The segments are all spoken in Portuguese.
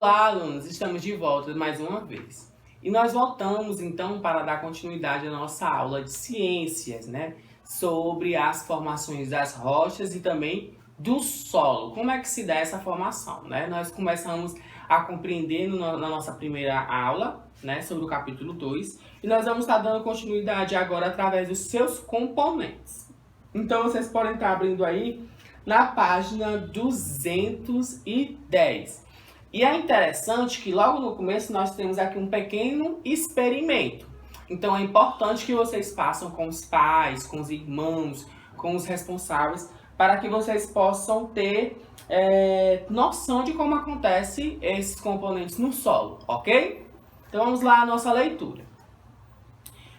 Olá, alunos! Estamos de volta mais uma vez. E nós voltamos, então, para dar continuidade à nossa aula de ciências, né? Sobre as formações das rochas e também do solo. Como é que se dá essa formação, né? Nós começamos a compreender na nossa primeira aula, né? Sobre o capítulo 2. E nós vamos estar dando continuidade agora através dos seus componentes. Então, vocês podem estar abrindo aí na página 210. E é interessante que logo no começo nós temos aqui um pequeno experimento. Então é importante que vocês façam com os pais, com os irmãos, com os responsáveis, para que vocês possam ter noção de como acontece esses componentes no solo, ok? Então vamos lá à nossa leitura.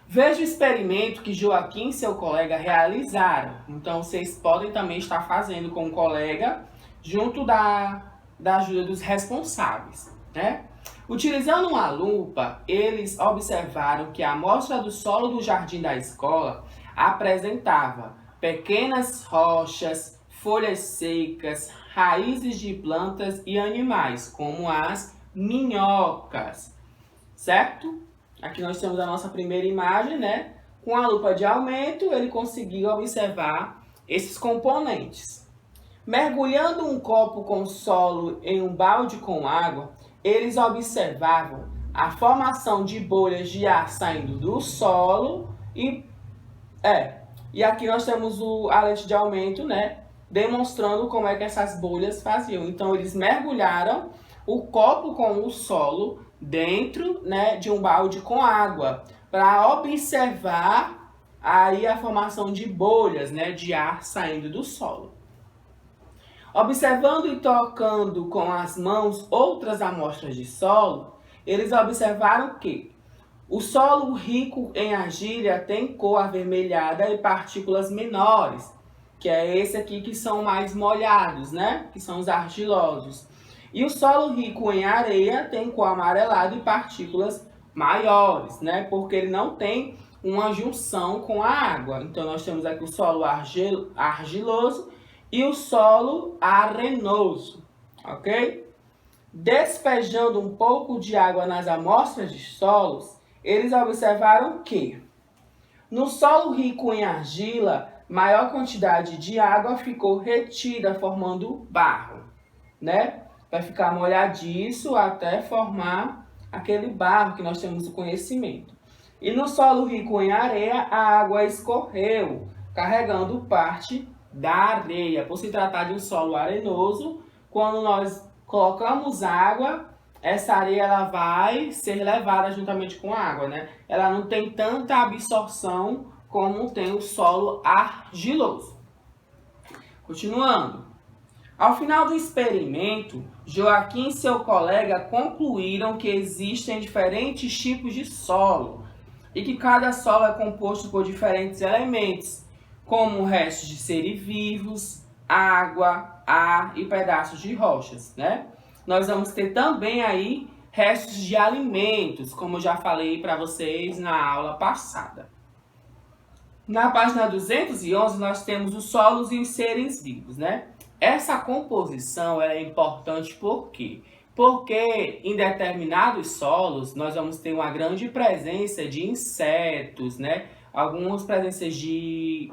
Veja o experimento que Joaquim e seu colega realizaram. Então vocês podem também estar fazendo com o colega junto da ajuda dos responsáveis, né? Utilizando uma lupa, eles observaram que a amostra do solo do jardim da escola apresentava pequenas rochas, folhas secas, raízes de plantas e animais, como as minhocas, certo? Aqui nós temos a nossa primeira imagem, né? Com a lupa de aumento, ele conseguiu observar esses componentes. Mergulhando um copo com solo em um balde com água, eles observavam a formação de bolhas de ar saindo do solo e aqui nós temos a lente de aumento, né, demonstrando como é que essas bolhas faziam. Então eles mergulharam o copo com o solo dentro, né, de um balde com água para observar aí a formação de bolhas, né, de ar saindo do solo. Observando e tocando com as mãos outras amostras de solo, eles observaram que o solo rico em argila tem cor avermelhada e partículas menores, que é esse aqui que são mais molhados, né? Que são os argilosos. E o solo rico em areia tem cor amarelada e partículas maiores, né? Porque ele não tem uma junção com a água. Então nós temos aqui o solo argiloso e o solo arenoso, ok? Despejando um pouco de água nas amostras de solos, eles observaram que no solo rico em argila, maior quantidade de água ficou retida, formando barro, né? Vai ficar molhadiço até formar aquele barro que nós temos o conhecimento. E no solo rico em areia, a água escorreu, carregando parte da areia. Por se tratar de um solo arenoso, quando nós colocamos água, essa areia ela vai ser levada juntamente com a água, né? Ela não tem tanta absorção como tem o solo argiloso. Continuando. Ao final do experimento, Joaquim e seu colega concluíram que existem diferentes tipos de solo e que cada solo é composto por diferentes elementos, como restos de seres vivos, água, ar e pedaços de rochas, né? Nós vamos ter também aí restos de alimentos, como eu já falei para vocês na aula passada. Na página 211 nós temos os solos e os seres vivos, né? Essa composição ela é importante por quê? Porque em determinados solos nós vamos ter uma grande presença de insetos, né? Algumas presenças de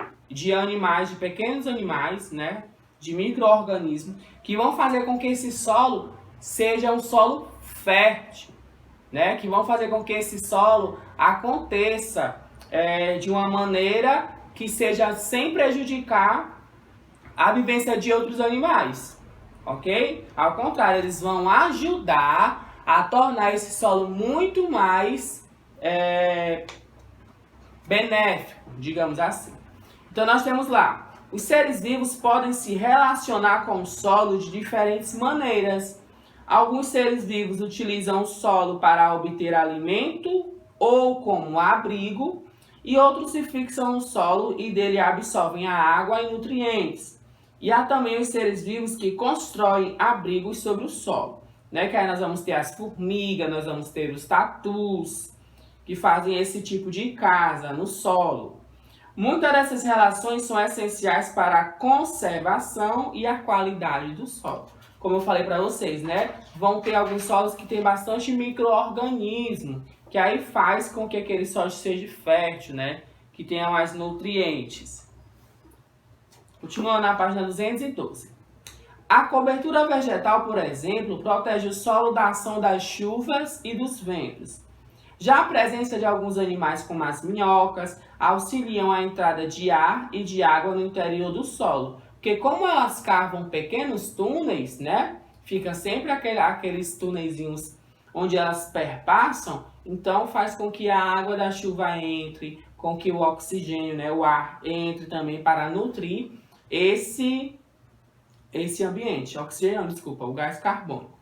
animais, de pequenos animais, né? De micro-organismos, que vão fazer com que esse solo seja um solo fértil, né? Que vão fazer com que esse solo aconteça de uma maneira que seja sem prejudicar a vivência de outros animais, ok? Ao contrário, eles vão ajudar a tornar esse solo muito mais benéfico, digamos assim. Então nós temos lá, os seres vivos podem se relacionar com o solo de diferentes maneiras. Alguns seres vivos utilizam o solo para obter alimento ou como abrigo, e outros se fixam no solo e dele absorvem a água e nutrientes. E há também os seres vivos que constroem abrigos sobre o solo, né? Que aí nós vamos ter as formigas, nós vamos ter os tatus, que fazem esse tipo de casa no solo. Muitas dessas relações são essenciais para a conservação e a qualidade do solo. como eu falei para vocês, né? Vão ter alguns solos que tem bastante micro-organismo, que aí faz com que aquele solo seja fértil, né? Que tenha mais nutrientes. Continuando na página 212. A cobertura vegetal, por exemplo, protege o solo da ação das chuvas e dos ventos. Já a presença de alguns animais, como as minhocas, auxiliam a entrada de ar e de água no interior do solo. Porque como elas cavam pequenos túneis, né? Fica sempre aqueles túneizinhos onde elas perpassam, então faz com que a água da chuva entre, com que o oxigênio, né, o ar, entre também para nutrir esse ambiente. Oxigênio, desculpa, o gás carbônico.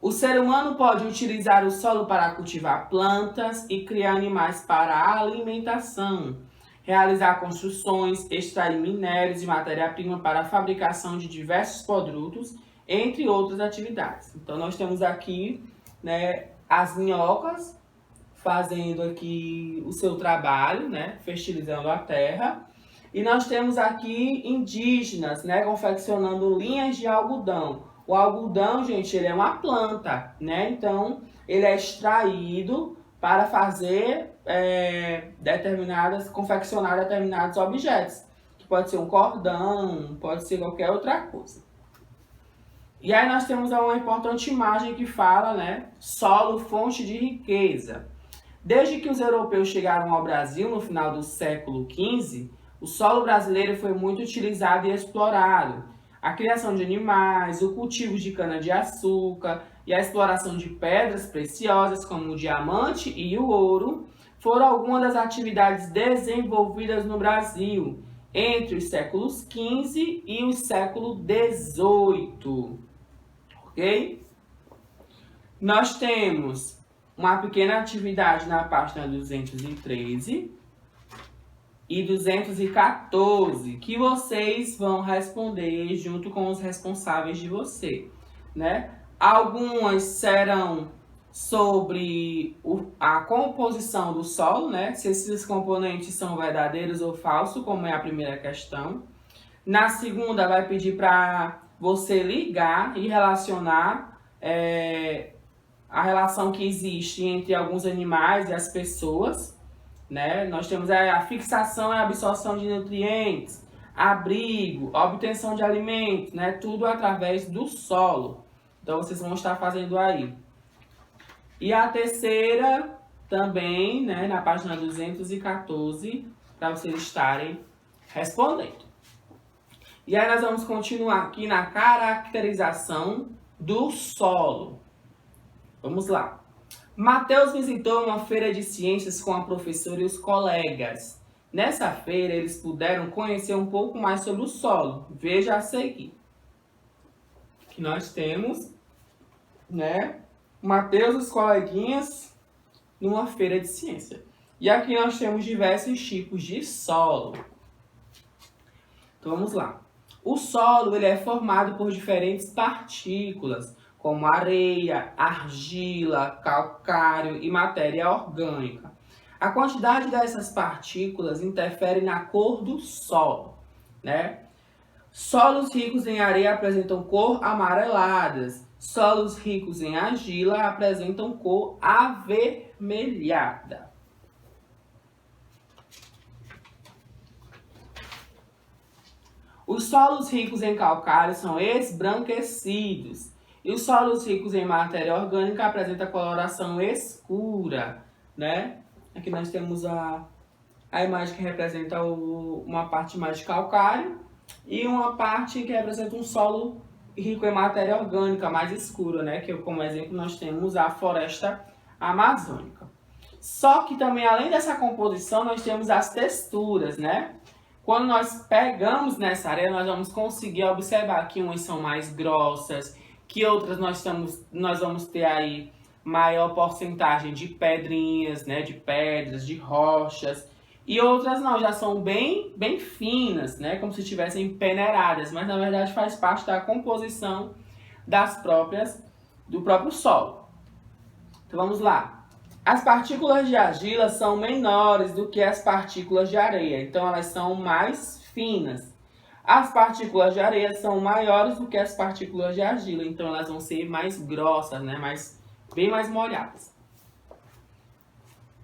O ser humano pode utilizar o solo para cultivar plantas e criar animais para a alimentação, realizar construções, extrair minérios e matéria-prima para a fabricação de diversos produtos, entre outras atividades. Então, nós temos aqui, né, as minhocas fazendo aqui o seu trabalho, né, fertilizando a terra. E nós temos aqui indígenas, né, confeccionando linhas de algodão. O algodão, gente, ele é uma planta, né? Então, ele é extraído para fazer confeccionar determinados objetos. Que pode ser um cordão, pode ser qualquer outra coisa. E aí nós temos uma importante imagem que fala, né? Solo, fonte de riqueza. Desde que os europeus chegaram ao Brasil no final do século XV, o solo brasileiro foi muito utilizado e explorado. A criação de animais, o cultivo de cana-de-açúcar e a exploração de pedras preciosas como o diamante e o ouro foram algumas das atividades desenvolvidas no Brasil entre os séculos XV e o século XVIII. Ok? Nós temos uma pequena atividade na página 213 e 214, que vocês vão responder junto com os responsáveis de você, né? Algumas serão sobre a composição do solo, né? Se esses componentes são verdadeiros ou falsos, como é a primeira questão. Na segunda, vai pedir para você ligar e relacionar a relação que existe entre alguns animais e as pessoas, né? Nós temos a fixação e a absorção de nutrientes, abrigo, obtenção de alimentos, né? Tudo através do solo. Então, vocês vão estar fazendo aí. E a terceira também, né? Na página 214, para vocês estarem respondendo. E aí nós vamos continuar aqui na caracterização do solo. Vamos lá. Mateus visitou uma feira de ciências com a professora e os colegas. Nessa feira, eles puderam conhecer um pouco mais sobre o solo. Veja a seguir. Que nós temos, né, Mateus e os coleguinhas numa feira de ciência. E aqui nós temos diversos tipos de solo. Então vamos lá. O solo ele é formado por diferentes partículas, como areia, argila, calcário e matéria orgânica. A quantidade dessas partículas interfere na cor do solo, né? Solos ricos em areia apresentam cor amareladas. Solos ricos em argila apresentam cor avermelhada. Os solos ricos em calcário são esbranquecidos. E os solos ricos em matéria orgânica apresentam coloração escura, né? Aqui nós temos a imagem que representa uma parte mais de calcário e uma parte que representa um solo rico em matéria orgânica, mais escura, né? Que como exemplo nós temos a floresta amazônica. Só que também, além dessa composição, nós temos as texturas, né? Quando nós pegamos nessa areia, nós vamos conseguir observar que umas são mais grossas, que outras nós vamos ter aí maior porcentagem de pedrinhas, né, de pedras, de rochas, e outras não, já são bem finas, né, como se estivessem peneiradas, mas na verdade faz parte da composição do próprio solo. Então vamos lá. As partículas de argila são menores do que as partículas de areia, então elas são mais finas. As partículas de areia são maiores do que as partículas de argila, então elas vão ser mais grossas, né? Bem mais molhadas.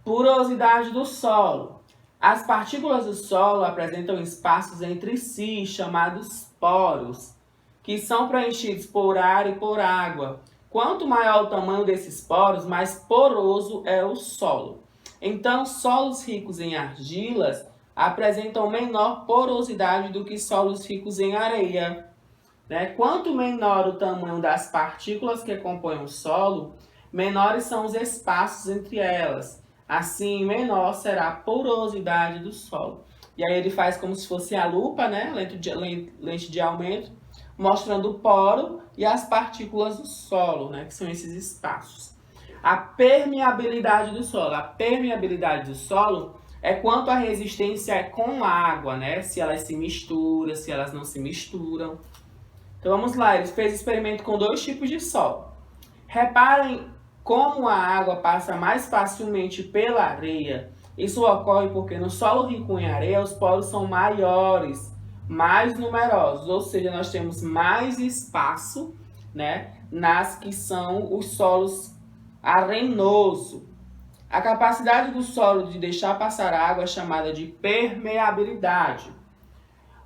Porosidade do solo. As partículas do solo apresentam espaços entre si, chamados poros, que são preenchidos por ar e por água. Quanto maior o tamanho desses poros, mais poroso é o solo. Então, solos ricos em argilas apresentam menor porosidade do que solos ricos em areia, né? Quanto menor o tamanho das partículas que compõem o solo, menores são os espaços entre elas. Assim, menor será a porosidade do solo. E aí ele faz como se fosse a lupa, né? Lente de aumento, mostrando o poro e as partículas do solo, né? Que são esses espaços. A permeabilidade do solo. A permeabilidade do solo é quanto a resistência é com a água, né? Se elas se misturam, se elas não se misturam. Então vamos lá, ele fez experimento com 2 tipos de solo. Reparem como a água passa mais facilmente pela areia. Isso ocorre porque no solo rico em areia os poros são maiores, mais numerosos, ou seja, nós temos mais espaço, né, nas que são os solos arenosos. A capacidade do solo de deixar passar água é chamada de permeabilidade.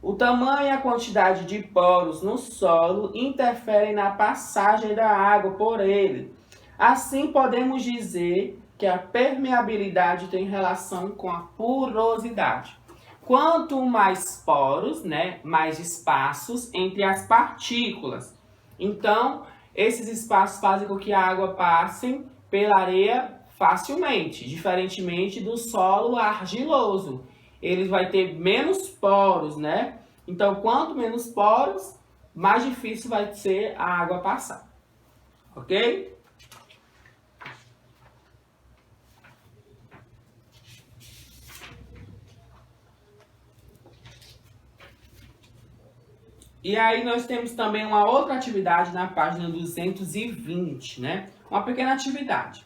O tamanho e a quantidade de poros no solo interferem na passagem da água por ele. Assim, podemos dizer que a permeabilidade tem relação com a porosidade. Quanto mais poros, né, mais espaços entre as partículas. Então, esses espaços fazem com que a água passe pela areia facilmente, diferentemente do solo argiloso. Ele vai ter menos poros, né? Então, quanto menos poros, mais difícil vai ser a água passar. Ok? E aí nós temos também uma outra atividade na página 220, né? Uma pequena atividade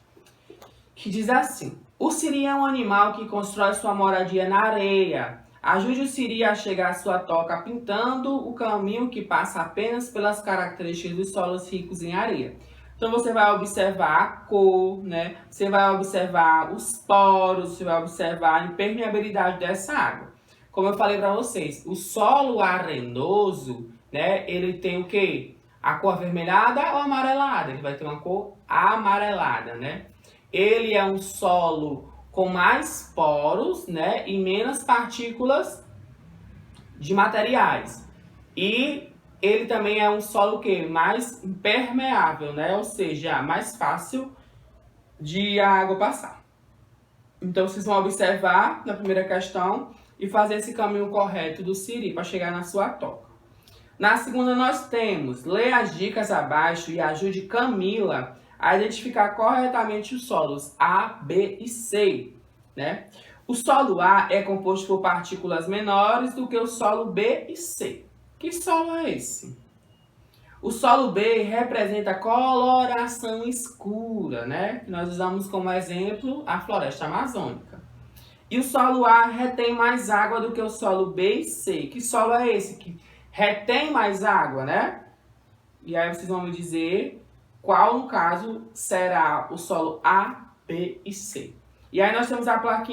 que diz assim: o siri é um animal que constrói sua moradia na areia. Ajude o siri a chegar à sua toca pintando o caminho que passa apenas pelas características dos solos ricos em areia. Então você vai observar a cor, né? Você vai observar os poros, você vai observar a impermeabilidade dessa água. Como eu falei para vocês, o solo arenoso, né? Ele tem o quê? A cor avermelhada ou amarelada? Ele vai ter uma cor amarelada, né? Ele é um solo com mais poros, né, e menos partículas de materiais. E ele também é um solo que mais impermeável, né, ou seja, mais fácil de a água passar. Então vocês vão observar na primeira questão e fazer esse caminho correto do siri para chegar na sua toca. Na segunda nós temos: lê as dicas abaixo e ajude Camila a identificar corretamente os solos A, B e C, né? O solo A é composto por partículas menores do que o solo B e C. Que solo é esse? O solo B representa coloração escura, né? Nós usamos como exemplo a floresta amazônica. E o solo A retém mais água do que o solo B e C. Que solo é esse que retém mais água, né? E aí vocês vão me dizer qual, no caso, será o solo A, B e C. E aí nós temos a plaquinha